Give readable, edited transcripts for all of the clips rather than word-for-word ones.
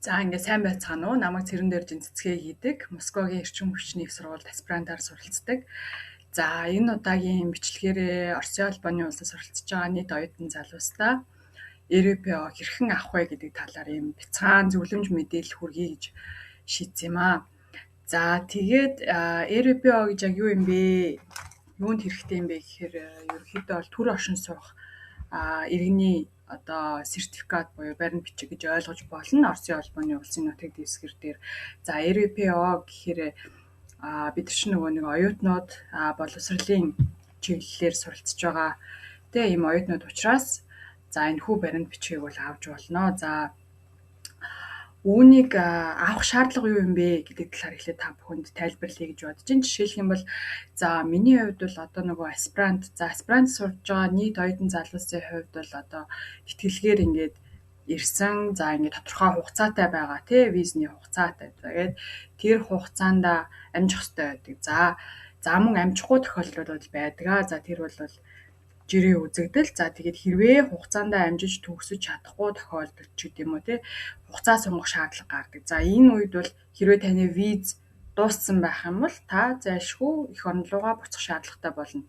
За ингээд сайн байцгаана уу? Намайг цэрэн дээр цэцгээ хийдэг. Москвагийн эрчим хүчний их сургуульд аспирантаар суралцдаг. За энэ удаагийн бичлэгээрээ Оросын албаны улсад суралцж байгаа нийт оюутан залуустай ЕРПО хэрхэн авах вэ гэдэг талаар юм бяцхан зөвлөмж мэдээлэл хүргэе гэж шийдсэн юм аа. За тэгээд ЕРПО гэж яг юу юм бэ? Юунд хэрэгтэй юм бэ гэхээр ерөнхийдөө бол төр оршин суух иргэний одоо сертификат буюу баримт бичиг гэж ойлгож болно. Оросын албаны улсын нутаг дэвсгэр дээр. За ЕРПО гэхээр бид нар чинь нөгөө нэг оюутнууд боловсролын чиглэлээр суралцж байгаа тэ ийм оюутнууд учраас за энэ хүү баримт бичгийг бол авч болно. За үүнийг авах шаардлага юу юм бэ гэдэг талаар эхлээд та бүхэнд тайлбарлая гэж бодож байна. Жишээлх юм бол за миний хувьд бол одоо нөгөө аспирант сурж байгаа нийт оюутан залуусын хувьд бол одоо тэтгэлгээр ингээд ирсэн. За ингээд тодорхой хугацаатай байгаа тий визний хугацаатай. Тэгээд тэр хугацаанд амжих хэрэгтэй байдаг. За мөн амжихгүй тохиолдлууд бол байдаг. За тэр бол жирийн үзэгдэл. За тэгээд хэрвээ хугацаанд амжиж төгсөж чадахгүй тохиолдолд ч гэдэм үү те хугацаа сунгах шаардлага гардаг. За энэ үед бол хэрвээ таны виз дууссан байх юм бол та зайлшгүй эх орн руугаа буцах шаардлагатай болно.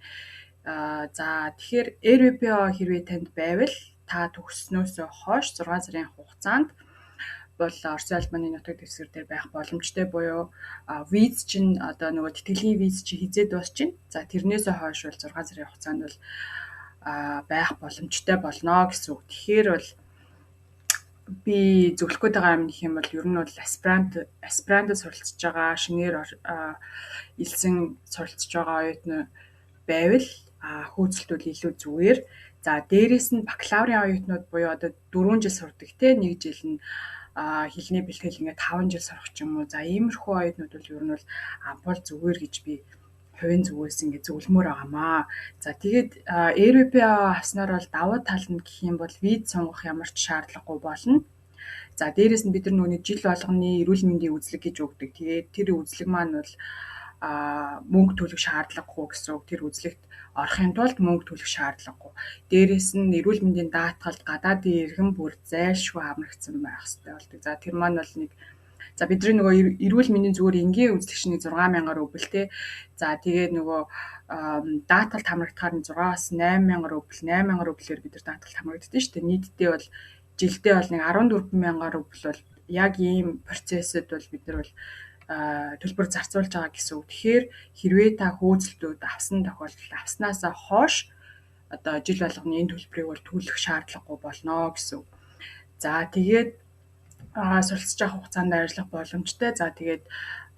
За тэгэхээр ЕРПО хэрвээ танд байвал та төгсснөөс хойш 6 сарын хугацаанд бол Оросын албаны нутаг дэвсгэр дээр байх боломжтой буюу виз чинь одоо нөгөө тэтгэлийн виз чи хизээ дуусчихна. За тэрнээс хойш бол 6 сарын хугацаанд бол байх боломжтой болно гэсэн үг. Тэгэхээр бол би зөвлөх гээд байгаа юм гэх юм бол ер нь бол аспирантад суралцж байгаа шинээр илсэн суралцж байгаа оюутны байвал хөөцөлтүүд илүү зүгээр. За дээрэс нь бакалаврын оюутнууд буюу одоо 4 жил сурдаг те 1 жил нь хэлний бэлтгэл ингээд 5 жил сурах ч юм уу. За иймэрхүү оюутнууд бол ер нь бол ампуул зүгээр гэж би хувийн зүгээс ингээд зөвлөмөр байгаамаа. За тэгээд ЕРПО авснаар бол давуу тал нь гэх юм бол виз сунгах ямар ч шаардлагагүй болно. За дээрэс нь бид нар нөгөө жил болгоны эрүүл мэндийн үзлэг гэж өгдөг. Тэгээд тэр үзлэг маань бол мөнгө төлөх шаардлагагүй гэсэн үг. Тэр үзлэгт орохын тулд мөнгө төлөх шаардлагагүй. Дээрэс нь эрүүл мэндийн даатгалд гадаадын иргэн бүр зайлшгүй хамрагдсан байх хэрэгтэй болдог. За тэр маань бол нэг за бидний нөгөө эрүүл мэндийн зүгээр энгийн үзлэгчний 6,000 рубль те. За тэгээд нөгөө даатгалд хамрагдахаар 6-аас 8,000 рубль, 8,000 рублээр бид нар даатгалд хамрагддаг шүү дээ. Нийтдээ бол жилдээ бол нэг 14,000 рубль бол яг ийм процессыг бол бид нар бол төлбөр зарцуулж байгаа гэсэн үг. Тэгэхээр хэрвээ та хөөцөлтүүд авсан тохиолдолд авснаасаа хойш одоо жил болгоны энэ төлбөрийг бол төлөх шаардлагагүй болно гэсэн үг. За тэгээд суралцж байгаа хугацаанд ажиллах боломжтой. За тэгээд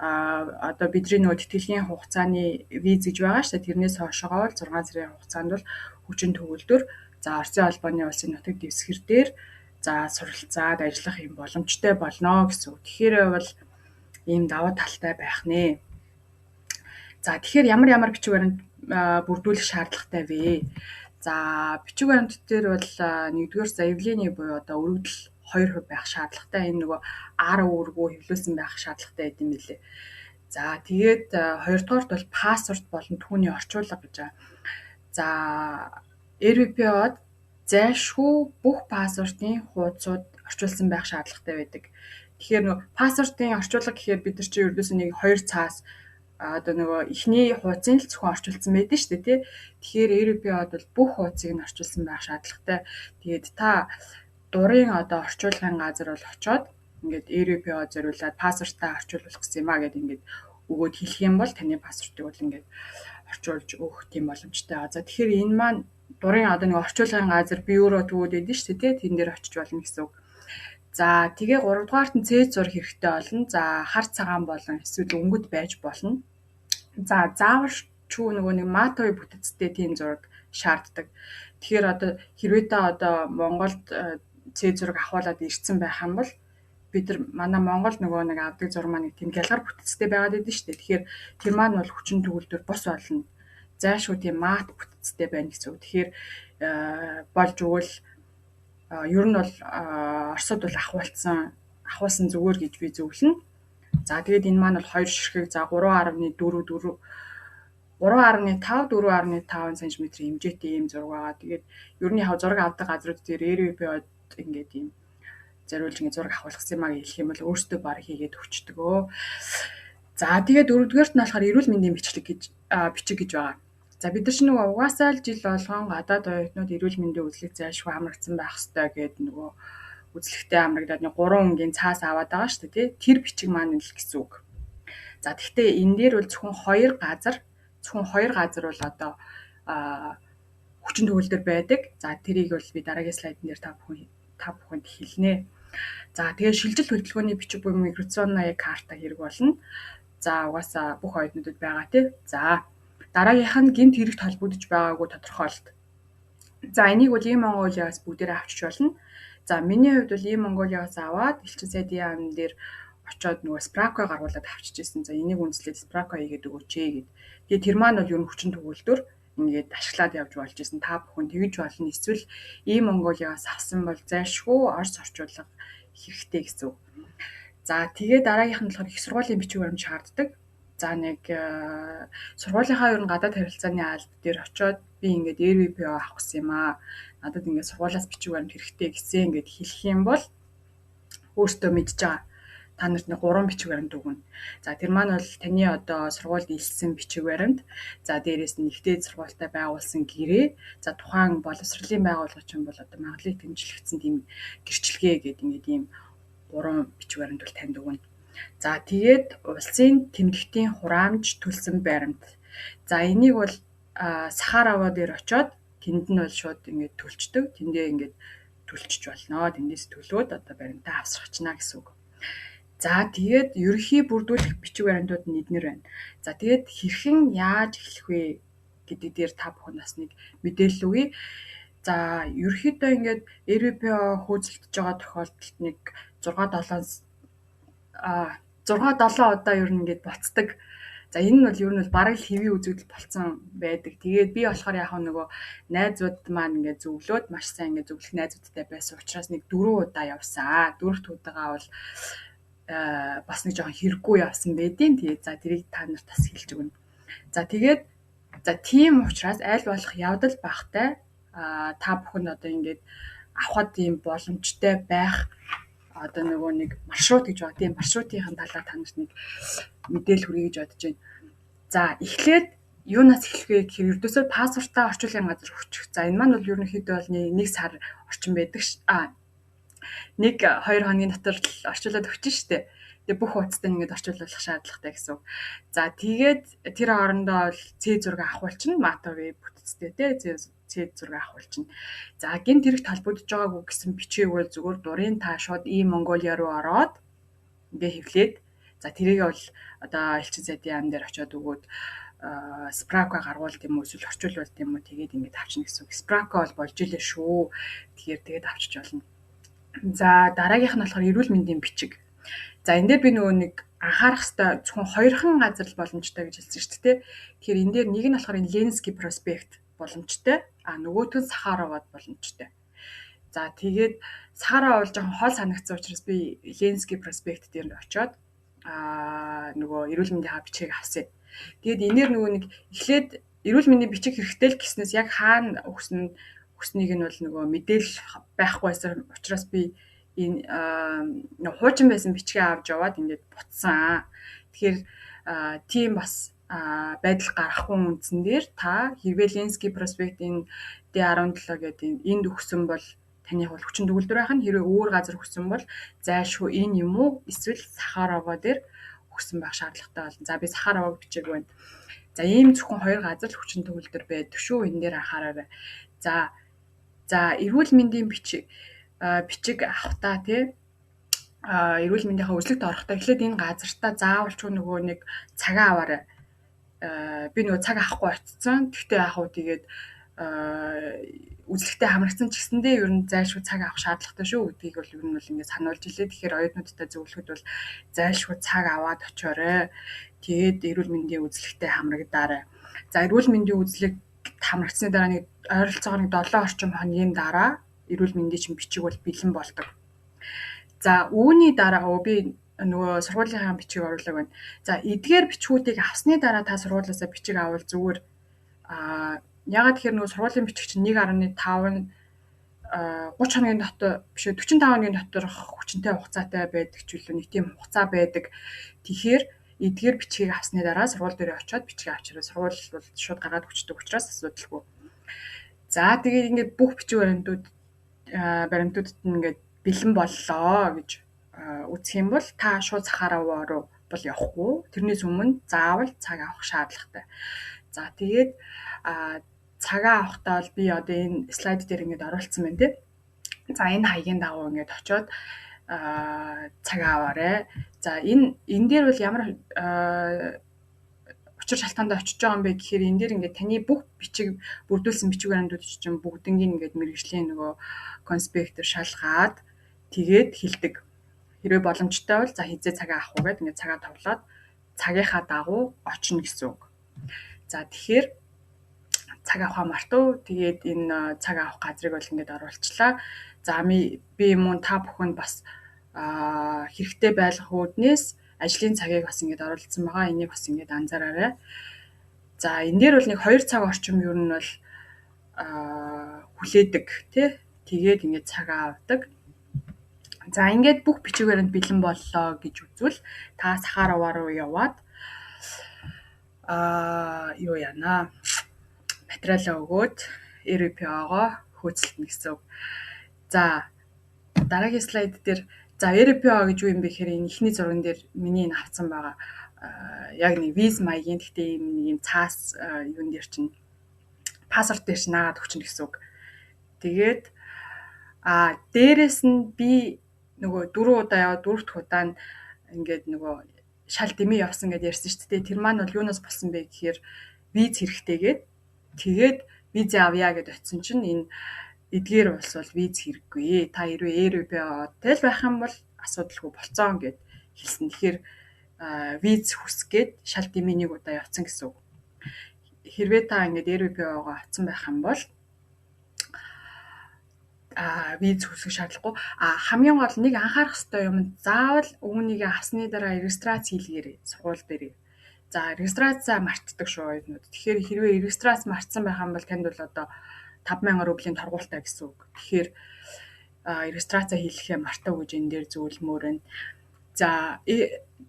одоо бидний нөгөө тэтгэлийн хугацааны виз гэж байгаа шүү дээ. Тэрнээс хойшоогоо бол 6 сарын хугацаанд бол хүчин төгөлдөр за Оросын албаны улсын нутаг дэвсгэр дээр за суралцаад ажиллах юм боломжтой болно гэсэн үг. Тэгэхээр бол ийм давуу талтай байх нэ. За тэгэхээр ямар бичиг баримт бүрдүүлэх шаардлагатай вэ? За бичиг баримт дээр бол нэгдүгээр заявлын буюу одоо өргөдөл 2% байх шаардлагатай. Энэ нөгөө ар үүргөө хэвлүүлсэн байх шаардлагатай гэдэм билээ. За тэгээд хоёрдугаарт бол пассворт болон түүний орчуулга гэж байгаа. За ЕРПО-д зайлшгүй бүх пассвортын хуудасууд орчуулсан байх шаардлагатай байдаг. Тэгэхээр нөгөө пассвортын орчуулга гэхээр бид нар чинь ердөөсөө нэг 2 цаас одоо нөгөө эхний хуудсыг л зөвхөн орчуулсан байдаг шүү дээ тий. Тэгэхээр ЕРПО-д бол бүх хуудсыг нь орчуулсан байх шаардлагатай. Тэгээд та дурын одоо орчуулгын газар бол очоод ингээд ЕРПО зориулаад пассвортаа орчуулах гэсэн юм аа гэдээ ингээд өгөөд хэлэх юм бол таны пассвортыг бол ингээд орчуулж өгөх тийм боломжтой. За тэгэхээр энэ маань дурын одоо нэг орчуулгын газар бюро төвүүд байдаг шүү дээ тий. Тэн дээр очиж болно гэсэн үг. За тэгээ 3 дугаарт нь цээж зураг хэрэгтэй болно. За хар цагаан болон эсвэл өнгөт байж болно. За заавал ч нөгөө нэг матовый бүтэцтэй тийм зураг шаарддаг. Тэгэхээр одоо хэрвээ та одоо Монголд цээж зураг авахуулаад ирсэн байх юм бол бид нар манай Монгол нөгөө нэг авдаг зураг маань тийм гялгар бүтэцтэй байгаад байдаг шүү дээ. Тэгэхээр тэр маань бол хүчин төгөлдөр бус болно. Зайлшгүй тийм мат бүтэцтэй байна гэсэн үг. Тэгэхээр болж өгвөл ер нь бол Оросод бол ахуулсан зүгээр гэж би зөвлөнө. За тэгээд энэ маань бол 2 ширхэг за 3.4 3.5 см хэмжээтэй ийм зураг байгаа. Тэгээд ер нь яг зураг авдаг газрууд дээр ЕРПО-д ингээд ийм зориулж ингэ зураг авахулгасан юмаа хэлэх юм бол өөртөө баг хийгээд өгчдөгөө. За тэгээд дөрөвдүгээрт нь болохоор эрүүл мэндийн бичлэг гэж бичиг гэж байгаа. За бид нар ч нөгөө угаасаа л жил болгон гадаад оюутнууд эрүүл мэндийн үзлэг зайлшгүй хамрагдсан байх ёстой гэдэг нөгөө үзлэгтэй хамрагдаад 3 өнгийн цаас аваад байгаа шүү дээ, тий. Тэр бичиг маань л гэсэн үг. За тэгвэл энэ дээр бол зөвхөн хоёр газар бол одоо хүчин төгөлдөр байдаг. За тэрийг бол би дараагийн слайдн дээр та бүхэнд хэлнэ. За тэгээд шилжилт хөдөлгөөний бичиг буюу миграционная карта хэрэг болно. За угаасаа бүх оюутнуудад байгаа тий. За дараагийнх нь гэмт хэрэгт холбогдож байгаагүй тодорхойлт. За энийг бол ийм Монголиас бүгдээрээ авчиж болно. За миний хувьд бол ийм Монголиас аваад элчин сайдын яам дээр очиод нөгөө Справка гаргуулад авчиж ирсэн. За энийг үндэслээд Справка хийгээд өгөөч гэд. Тэгээд тэр маань бол ер нь хүчин төгөлдөр ингээд ашиглаад явж болж исэн. Та бүхэн тэгж болно. Эсвэл ийм Монголиас авсан бол зайлшгүй Орос орчуулга хэрэгтэй гэсэн үг. За тэгээд дараагийнх нь болохоор их сургуулийн бичиг баримт шаарддаг. За нэг сургуулийнхаа ер нь гадаад харилцааны алба дээр очиод би ингээд RVPO авах гэсэн юм аа. Надад ингээд сургуулиас бичиг баримт хэрэгтэй гэсэн ингээд хэлэх юм бол өөртөө мэдж байгаа. Та нарт нэг 3 бичиг баримт өгнө. За тэр маань бол таны одоо сургуульд илсэн бичиг баримт. За дээрээс нь ихтэй сургуультай байгуулсан гэрээ. За тухайн боловсролын байгууллагч нь бол одоо магадлалыг дэмжлэгдсэн тийм гэрчлэгээ гэдэг ингээд ийм 3 бичиг баримт бол танд өгнө. За тэгээд улсын тэмдэгтийн хураамж төлсөн баримт. За энийг бол Сахараваа дээр очиод тэнд нь бол шууд ингээд төлчдөг. Тэндээ ингээд төлчж болно. Тэндээс төлөөд одоо баримтаа авсгачна гэсэн үг. За тэгээд ерөнхий бүрдүүлэх бичиг баримтууд нь эднэр байна. За тэгээд хэрхэн яаж эхлэх вэ гэдэг дээр та бүхэн бас нэг мэдээлэл өгье. За ерөнхийдөө ингээд RVPO хөөцөлдөж байгаа тохиолдолд нэг 6-7 удаа ер нь ингээд буцдаг. За энэ нь бол ер нь бол бараг л хэвийн үзэгдэл болсон байдаг. Тэгээд би болохоор яг нөгөө найзууд маань ингээд зөвлөөд маш сайн ингээд зөвлөх найзуудтай байсан учраас нэг 4 удаа явсан. Дөрөвт удаага бол бас нэг жоохон хэрэггүй явсан байдیں۔ Тэгээд за тэрийг та нарт бас хэлж өгнө. За тэгээд за тийм учраас аль болох явдал багтай та бүхэн одоо ингээд авахд ийм боломжтой байх одоо нөгөө нэг маршрут гэж байгаа. Тийм маршрутын талаар та нарт нэг мэдээлэл хүргэе гэж бодож байна. За эхлээд юунаас эхлэх вэ гэхээр ердөөсөө паспортаа орчуулгын газар өгчих. За энэ маань бол ерөнхийдөө бол 1 сар орчим байдаг ш. 1-2 хоногийн дотор л орчуулад өгч штэ. Тэгээ бүх хуудастай ингээд орчуулах шаардлагатай гэсэн үг. За тэгээд тэр хоорондоо бол C зураг авахулчин матовыг бүтцтэй тий C зураг авахулчин. За гэмт хэрэгт холбогдож байгаагүй гэсэн бичгийг бол зүгээр дурын та шууд Mongolia руу ороод ингээ хэвлээд за тэрийг бол одоо элчин сайдын яам дээр очиод өгөөд Справка гаргуулт юм уу эсвэл орчуулалт юм уу тэгээд ингээд авчна гэсэн үг. Справка бол болж илээ шүү. Тэгэхээр тэгээд авчиж болно. За дараагийнх нь болохоор эрүүл мэндийн бичиг. За энэ дээр би нөгөө нэг анхаарах хэрэгтэй зөвхөн 2хан газар л боломжтой гэж хэлсэн шүү дээ. Тэгэхээр энэ дээр нэг нь болохоор Ленинский проспект боломжтой, нөгөөх нь Сахаравад боломжтой. За тэгээд Сахараа бол жоохон хол санагдсан учраас би Ленинский проспект дээр очиод нөгөө эрүүл мэндийн бичгийг авсан. Тэгээд энээр нөгөө нэг эхлээд эрүүл мэндийн бичиг хэрэгтэй л гэснээс яг хаана өгснгийг нь бол нөгөө мэдээлэл байхгүйсэн учраас би энэ хуучин байсан бичгээ авч яваад ингээд бутсан. Тэгэхээр тийм бас байдал гарахгүй үндсэн дээр та хэрвээ Ленинский проспектын D17 гэдэг энд өгсөн бол таны хувь хүчин төгөлдөр байх нь хэрвээ өөр газар өгсөн бол зайлшгүй энэ юм уу эсвэл Сахараваа дээр өгсөн байх шаардлагатай болно. За би Сахараваа бичээг байна. За ийм зөвхөн 2 газар л хүчин төгөлдөр байдаг шүү. Энэ дээр анхаараарай. За эрүүл мэндийн бичиг авахтаа тий эрүүл мэндийнхаа үзлэгт орохдоо эхлээд энэ газартаа заавалчгүй нөгөө нэг цагаа аваарай. Би нөгөө цаг авахгүй очсон. Тэгтээ яг уу тэгээд үзлэгтэй хамрагдсан ч гэсэндээ ер нь зайлшгүй цаг авах шаардлагатай шүү гэдгийг бол ер нь бол ингээд сануулж илээ. Тэгэхээр оюутнуудтай зөвлөхөд бол зайлшгүй цаг аваад очиорой. Тэгээд эрүүл мэндийн үзлэгтэй хамрагдаарай. За эрүүл мэндийн үзлэг хамрагдсны дараа нэг ойролцоогоор 7 орчим хоногийн дараа эрүүл мэндийн чинь бичиг бол бэлэн болдог. За үүний дараа би нөгөө сургуулийнхаа бичиг оруулаг байна. За эдгээр бичгүүдийг авсны дараа та сургуулиасаа бичиг авал зүгээр ягаад тэгэхээр нөгөө сургуулийн бичиг чинь 1.5 30 хоногийн дотор биш 45 хоногийн дотор хүчинтэй хугацаатай байдаг ч үлээ нэг тийм хугацаа байдаг. Тэгэхээр эдгээр бичгийг авсны дараа сургууль дээр очиод бичгээ авчираа. Сургууль бол шууд гаргаад өгчдөг учраас асуудалгүй. За тэгээд ингээд бүх бичиг баримтуудад нь ингээд бэлэн боллоо гэж үзэх юм бол та шууд Сахарова руу бол явахгүй. Тэрнээс өмнө заавал цаг авах шаардлагатай. За тэгээд цагаа авахдаа бол би одоо энэ слайд дээр ингээд оруулсан байна тийм. За энэ хаягийн дагуу ингээд очиод цагаа аваарэ. За энэ дээр бол ямар учир шалтгаанд очиж байгаа юм бэ гэхээр энэ дээр ингээд таны бүх бичиг бүрдүүлсэн бичиг баримтууд чинь бүгднийг ингээд мэргэжлийн нөгөө конспектээр шалгаад тэгээд хэлдэг. Хэрвээ боломжтой бол за хизээ цагаа авах уу гэдэг ингээд цагаа товлоод цагийнхаа дагуу очно гэсэн үг. За тэгэхээр цаг авахаа мартав. Тэгээд энэ цаг авах газрыг бол ингээд оруулчлаа. За би мөн та бүхэнд бас хэрэгтэй байлгах үүднээс ажлын цагийг бас ингээд оруулсан байгаа. Энийг бас ингээд анзаараарай. За энэ дээр бол нэг 2 цаг орчим ер нь бол хүлээдэг тий. Тэгээд ингээд цагаа авдаг. За ингээд бүх бичиг баримт бэлэн боллоо гэж үзвэл та Сахарова руу яваад юу яана материалаа өгөөд РПО-го хөөцөлтнө гэсэн үг. За дараагийн слайд дээр за РПО гэж юу юм бэ гэхээр энэ ихний зурган дээр миний энэ авсан байгаа яг нэг виз маягийн гэхдээ ийм нэг юм цаас юун дээр чинь паспорт дээр чинь наагаад өгчнө гэсэн үг. Тэгээд дээрэс нь би нөгөө 4 удаа яваад 4 дахь удаа нь ингээд нөгөө шал дэмий явсан гэдээ ярьсан шүү дээ. Тэр маань бол юунаас болсон бэ гэхээр виз хэрэгтэйгээд тэгээд виз авъя гэдээ очисон чинь энэ эдгээр улс бол виз хэрэггүй. Та хэрвээ РПО-тэй л байх юм бол асуудалгүй болцоо гэд хэлсэн. Тэгэхээр виз хүсгээд шал дэмий нэг удаа явцсан гэсэн үг. Хэрвээ та ингээд РПО-го авсан байх юм бол виз хүсэх шаардлагагүй. Хамгийн гол нэг анхаарах ёстой юм заавал үүнийг авсны дараа регистрац хийлгээрэй сургууль дээр. За регистрацаа мартдаг шүү эднүүд. Тэгэхээр хэрвээ регистрац мартсан байх юм бол танд бол одоо 5,000 рублийн торгуультай гэсэн үг. Тэгэхээр регистрацаа хийлгэхээ мартав гэж энэ дээр зөвлөмөр байна. За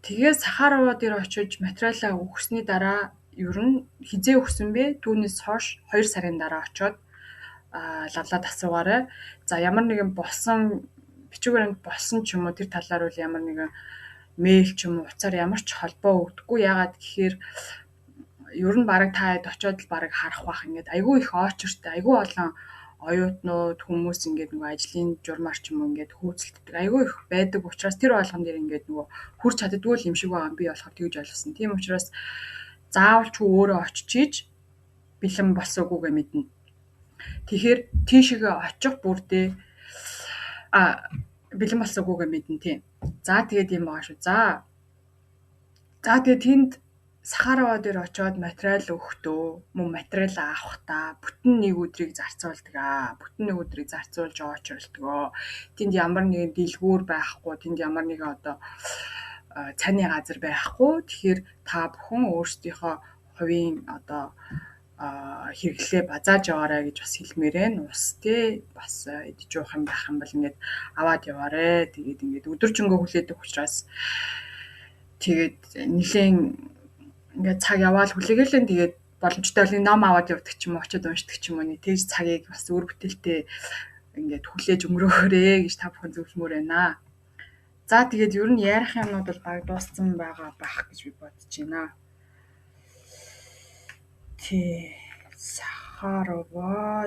тэгээд Сахарова дээр очиж материалаа өгсөний дараа ер нь хизээ өгсөн бэ? Түүнээс хойш 2 сарын дараа очиод лавлаад асуугаарай. За ямар нэгэн болсон бичиг баримт болсон ч юм уу тэр талаар бол ямар нэгэн мэйл ч юм уу уцаар ямар ч холбоо өгдөггүй. Яагаад гэхээр ер нь баг та хэд очиод л баг харах бах ингээд айгүй их очертой айгүй олон оюутнууд хүмүүс ингээд нөгөө ажлын журмаар ч юм уу ингээд хөөцөлддөг айгүй их байдаг учраас тэр болгон дээр ингээд нөгөө хүрч чаддгүй юм шиг байгаа би болохоор тэгж ойлгосон. Тийм учраас заавал ч өөрөө очиж бэлэн болсоогүй мэднэ. Тэгэхээр тийшээ очих бүрдээ бэлэн болсоогүйгээ мэднэ тийм. За тэгээд юм байгаа шүү. За тэгээд тэнд Сахарова дээр очиод материал өгөхдөө мөн материал авахдаа бүтэн нэг өдрийг зарцуулдаг. Бүтэн нэг өдрийг зарцуулж очирдгоо. Тэнд ямар нэгэн дэлгүүр байхгүй, тэнд ямар нэгэн одоо цайны газар байхгүй. Тэгэхээр та бүхэн өөрсдийнхөө хувийн одоо хэрэглээ базааж яваарэ гэж бас хэлмээр байна. Ус тий бас идэж уух юм байх юм бол ингээд аваад яваарэ. Тэгээд ингээд өдөржингөө хүлээдэг учраас тэгээд нэлээд ингээд цаг яваал хүлээгээл нь тэгээд боломжтой бол ном аваад явдаг ч юм уу очиод уншдаг ч юм уу тэгж цагийг бас өөр бүтээлтэй ингээд хүлээж өнгөрөөхөрөө гэж та бүхэн зөвлөмөр байна. За тэгээд ер нь ярих юмнууд бол баг дууссан байгаа байх гэж би бодож байна. Тий Сахарова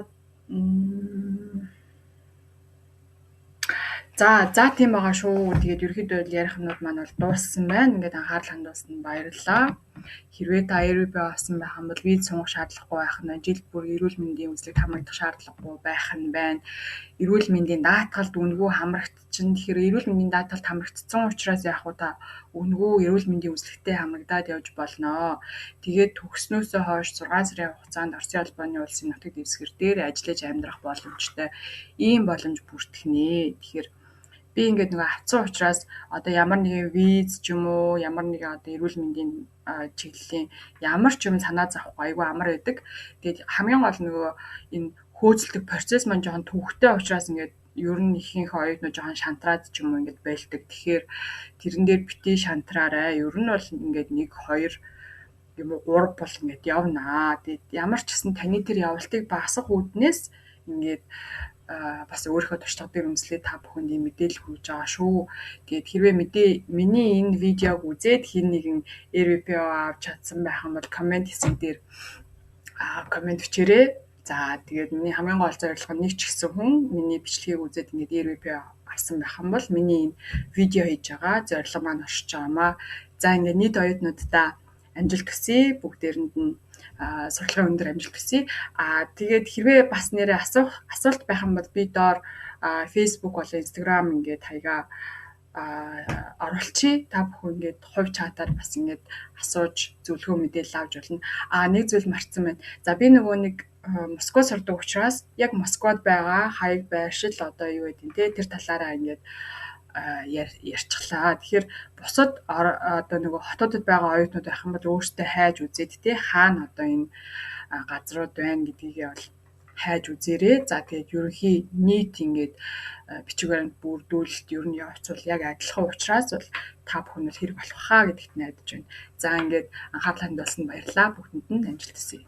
За тийм байгаа шүү. Тэгээд ерөөхдөө ярих юмнууд маань бол дууссан байна. Ингээд анхаарал хандуулсанд баярлалаа. Хэрвээ та РПО авсан байх юм бол виз сунгах шаардлагагүй байх нь жил бүр эрүүл мэндийн үзлэгт хамрагдах шаардлагагүй байх нь байна. Эрүүл мэндийн даатгалд үнэгүй хамрагдчихна. Тэгэхээр эрүүл мэндийн даатгалд хамрагдсан учраас яг уу та үнэгүй эрүүл мэндийн үзлэгтээ хамрагдаад явж болно. Тэгээд төгснөөсөө хойш 6 сарын хугацаанд Оросын албаны улсын нутаг дэвсгэр дээр ажиллаж амьдрах боломжтой. Ийм боломж бүртгэнэ. Тэгэхээр би ингээд нөгөө авцсан учраас одоо ямар нэгэн виз ч юм уу ямар нэгэн одоо эрүүл мэндийн чиглэлийн ямар ч юм санаа зовхгүй айгүй амар байдаг. Тэгээд хамгийн гол нөгөө энэ хөөцөлдөг процесс маань жоохон төвөгтэй учраас ингээд ер нь ихэнх оюутнууд жоохон шантраад ч юм уу ингээд байлдаг. Тэгэхээр тэрэн дээр битгий шантраарай. Ер нь бол ингээд 1 2 юм уу 3 бол ингээд явнаа. Тэгээд ямар ч гэсэн таны тэр явалтыг багасгах үүднээс ингээд бас өөрийнхөө туршлага дээр үндэслээд та бүхэнд ийм мэдээлэл хүргэж байгаа шүү. Тэгээд хэрвээ миний энэ видеог үзээд хэн нэгэн RVPO авч чадсан байх юм бол комент хэсэг дээр комент бичээрэй. За тэгээд миний хамгийн гол зорилго нь нэг ч гэсэн хүн миний бичлэгийг үзээд ингээд RVPO авсан байх юм бол миний энэ видео хийж байгаа зорилго маань оршиж байгаамаа. За ингээд нийт оюутнуудаа амжилт хүсье. Бүгдээрэнд нь сурталчилгааны өндөр амжилт хүсье. Тэгээд хэрвээ бас нэрээ асуулт байх юм бол би доор Facebook болон Instagram ингээд хаягаа оруулчихъя. Та бүхэн ингээд хувь чатаар бас ингээд асууж зөвлөгөө мэдээлэл авч болно. Нэг зүйл мартсан байна. За би нөгөө нэг Москвад сурдаг учраас яг Москвад байгаа хаяг байршил одоо юу гэдэг те тэр талаараа ингээд ярьчихлаа. Тэгэхээр бусад одоо нөгөө хотуудад байгаа оюутнууд байх юм бол өөртөө хайж үзээд те хаана одоо энэ газрууд байна гэдгийг бол хайж үзээрэй. За тэгээд ерөнхий нийт ингээд бичиг баримт бүрдүүлэлт ер нь явуулцвал яг адилхан учраас бол та бүхэн бол хэрэг болох хаа гэдэгт найдаж байна. За ингээд анхаарлаа хандуулсанд баярлалаа. Бүгдэнд нь амжилт хүсье.